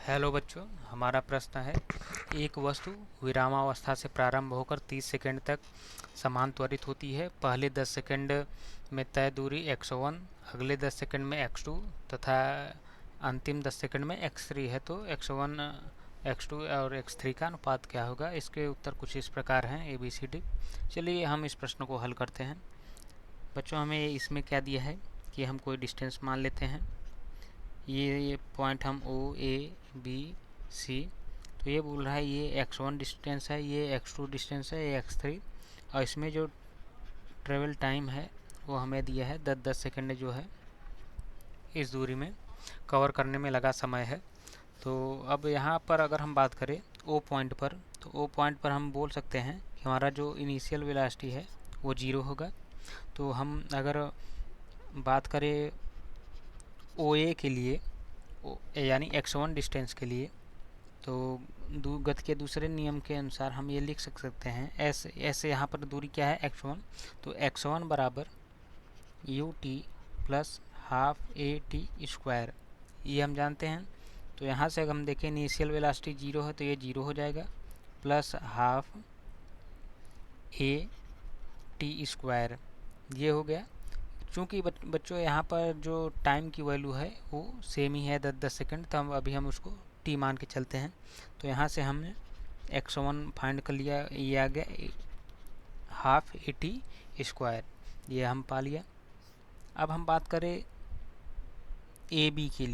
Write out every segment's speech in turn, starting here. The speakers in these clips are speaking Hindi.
हेलो बच्चों, हमारा प्रश्न है। एक वस्तु विरामावस्था से प्रारंभ होकर 30 सेकंड तक समान त्वरित होती है। पहले 10 सेकंड में तय दूरी x1, अगले 10 सेकंड में x2 तथा अंतिम 10 सेकंड में x3 है। तो x1, x2 और x3 का अनुपात क्या होगा? इसके उत्तर कुछ इस प्रकार हैं, ABCD। चलिए हम इस प्रश्न को हल करते हैं। बच्चों, हमें इसमें क्या दिया है कि हम कोई डिस्टेंस मान लेते हैं। ये पॉइंट हम OABC, तो ये बोल रहा है ये x1 डिस्टेंस है, ये x2 डिस्टेंस है, ये x3, और इसमें जो ट्रेवल टाइम है वो हमें दिया है 10-10 सेकंड जो है इस दूरी में कवर करने में लगा समय है। तो अब यहाँ पर अगर हम बात करें O पॉइंट पर, तो O पॉइंट पर हम बोल सकते हैं कि हमारा जो इनिशियल वेलोसिटी है वो 0 होगा। तो हम अगर बात करें OA के लिए, यानी x1 डिस्टेंस के लिए, तो गति के दूसरे नियम के अनुसार हम ये लिख सकते हैं ऐसे यहाँ पर दूरी क्या है x1, तो x1 बराबर ut plus half AT square, ये हम जानते हैं। तो यहाँ से अगर हम देखें इनिशियल वेलोसिटी 0 है तो ये 0 हो जाएगा, प्लस हाफ AT स्क्वायर, ये हो गया। चूँकि बच्चों यहाँ पर जो टाइम की वैल्यू है वो सेम ही है 10-10 सेकंड, तो हम उसको t मान के चलते हैं। तो यहाँ से हमने x1 फाइंड कर लिया, ये आ गया हाफ AT स्क्वायर, ये हम पा लिया। अब हम बात करें AB के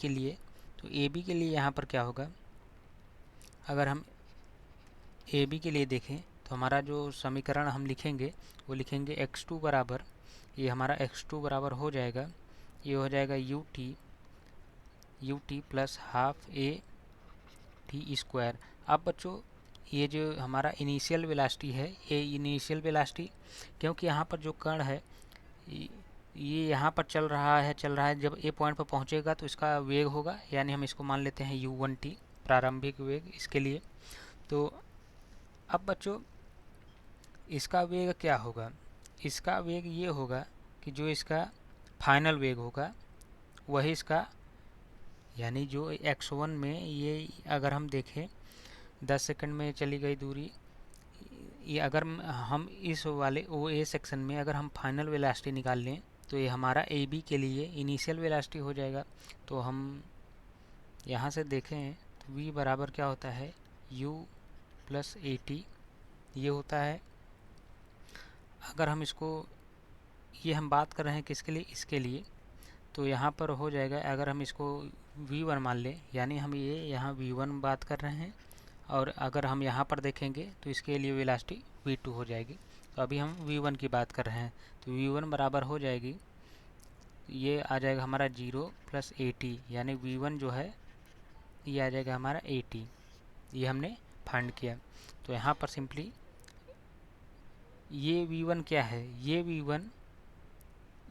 लिए, तो AB के लिए यहाँ पर क्या होगा? अगर हम AB के लिए देखें तो हमारा जो समीकरण हम लिखेंगे वो लिखेंगे x2 बराबर, ये हमारा x2 बराबर हो जाएगा, ये हो जाएगा ut plus half AT square. अब बच्चों ये जो हमारा इनिशियल वेलोसिटी है, ये इनिशियल वेलोसिटी, क्योंकि यहाँ पर जो कण है ये यहाँ पर चल रहा है, जब ए पॉइंट पर पहुँचेगा तो इसका वेग होगा, यानी हम इसको मान लेते हैं u1t, प्रारंभिक वेग इसके लिए। तो अब बच्चों इसका वेग क्या होगा? इसका वेग ये होगा कि जो इसका फाइनल वेग होगा वही इसका, यानी जो x1 में ये अगर हम देखें 10 सेकंड में चली गई दूरी, ये अगर हम इस वाले OA सेक्शन में अगर हम फाइनल वेलोसिटी निकाल लें तो ये हमारा AB के लिए इनिशियल वेलोसिटी हो जाएगा। तो हम यहाँ से देखें तो V बराबर क्या होता है, U प्लस AT, ये होता है। अगर हम इसको, ये हम बात कर रहे हैं किसके लिए, इसके लिए, तो यहाँ पर हो जाएगा अगर हम इसको V1 मान लें, यानी हम ये यहाँ V1 बात कर रहे हैं, और अगर हम यहाँ पर देखेंगे तो इसके लिए वेलोसिटी V2 हो जाएगी। तो अभी हम V1 की बात कर रहे हैं, तो V1 बराबर हो जाएगी, ये आ जाएगा हमारा 0 प्लस AT, यानी V1 जो है ये आ जाएगा हमारा AT, ये हमने फाइंड किया। तो यहाँ पर सिंपली ये V1 क्या है, ये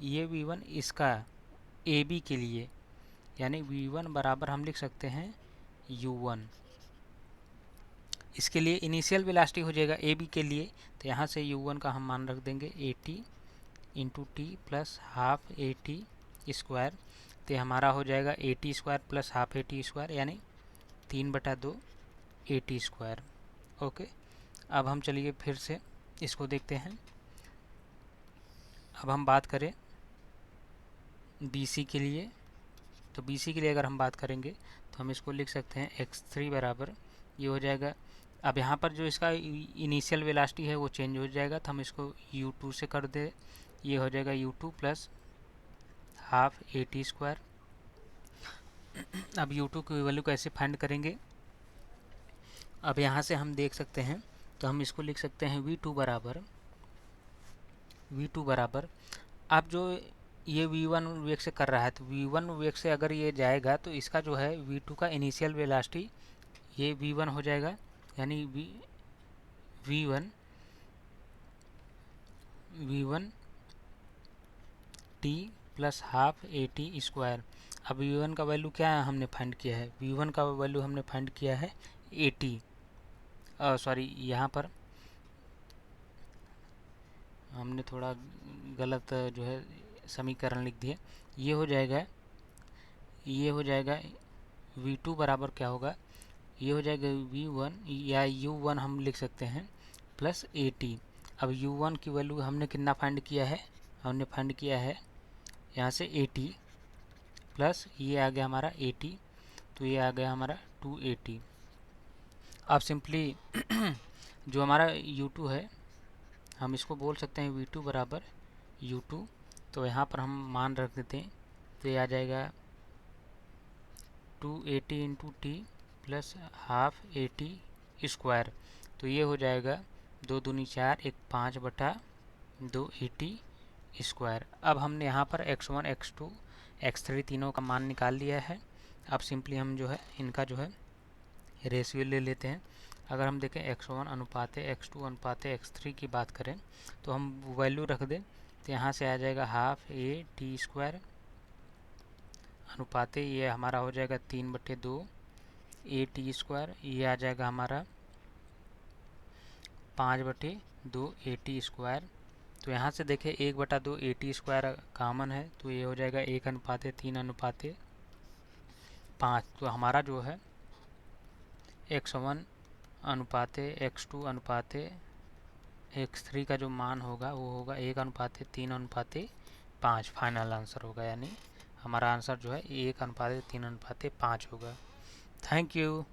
V1 इसका AB के लिए, यानी V1 बराबर हम लिख सकते हैं U1, इसके लिए इनिशियल वेलोसिटी हो जाएगा AB के लिए। तो यहाँ से U1 का हम मान रख देंगे AT into T plus half AT square, तो हमारा हो जाएगा AT square plus half AT square, यानी 3/2 AT स्क्वायर। ओके, अब हम चलिए फिर से इसको देखते हैं। अब हम बात करें BC के लिए, तो BC के लिए अगर हम बात करेंगे तो हम इसको लिख सकते हैं x3 बराबर, ये हो जाएगा। अब यहाँ पर जो इसका इनिशियल वेलोसिटी है वो चेंज हो जाएगा, तो हम इसको U2 से कर दे, ये हो जाएगा U2 plus half AT square. अब U2 की वैल्यू कैसे फाइंड करेंगे? अब यहाँ से हम देख सकते हैं, तो हम इसको लिख सकते हैं V2 बराबर, अब जो ये V1 वेग से कर रहा है, तो V1 वेग से अगर ये जाएगा तो इसका जो है V2 का इनिशियल वेलोसिटी ये V1 हो जाएगा, यानी V1 T plus half AT square. अब V1 का वैल्यू क्या है हमने फाइंड किया है, V1 का वैल्यू हमने फाइंड किया है AT, सॉरी यहाँ पर हमने थोड़ा गलत जो है समीकरण लिख दिए, ये हो जाएगा V2 बराबर क्या होगा, ये हो जाएगा V1 या U1 हम लिख सकते हैं प्लस AT। अब U1 की वैल्यू हमने कितना फाइंड किया है, हमने फाइंड किया है यहाँ से 80 प्लस ये आ गया हमारा 80, तो ये आ गया हमारा 280। अब सिंपली जो हमारा U2 है हम इसको बोल सकते हैं V2 बराबर U2। तो यहाँ पर हम मान रख देते हैं, तो ये आ जाएगा 280 into T plus half 80 square. तो ये हो जाएगा 2 दूनी 4, 1 5 बटा 280 स्क्वायर। अब हमने यहाँ पर x1 x2 x3 तीनों का मान निकाल लिया है। अब सिंपली हम जो है इनका जो है रेशियो ले लेते हैं। अगर हम देखें x1 अनुपाते x2 अनुपाते x3 की बात करें तो हम वैल्यू रख दें, तो यहाँ से आ जाएगा हाफ ए टी स्क्वायर अनुपाते ये हमारा हो जाएगा 3/2 ए टी स्क्वायर, ये आ जाएगा हमारा 5/2 ए टी स्क्वायर। तो यहाँ से देखें 1/2 ए टी स्क्वायर कॉमन है, तो ये हो जाएगा 1/3/5। तो हमारा जो है x1 अनुपाते x2 अनुपाते x3 का जो मान होगा वो होगा 1/3/5 फाइनल आंसर होगा, यानी हमारा आंसर जो है 1/3/5 होगा। Thank you.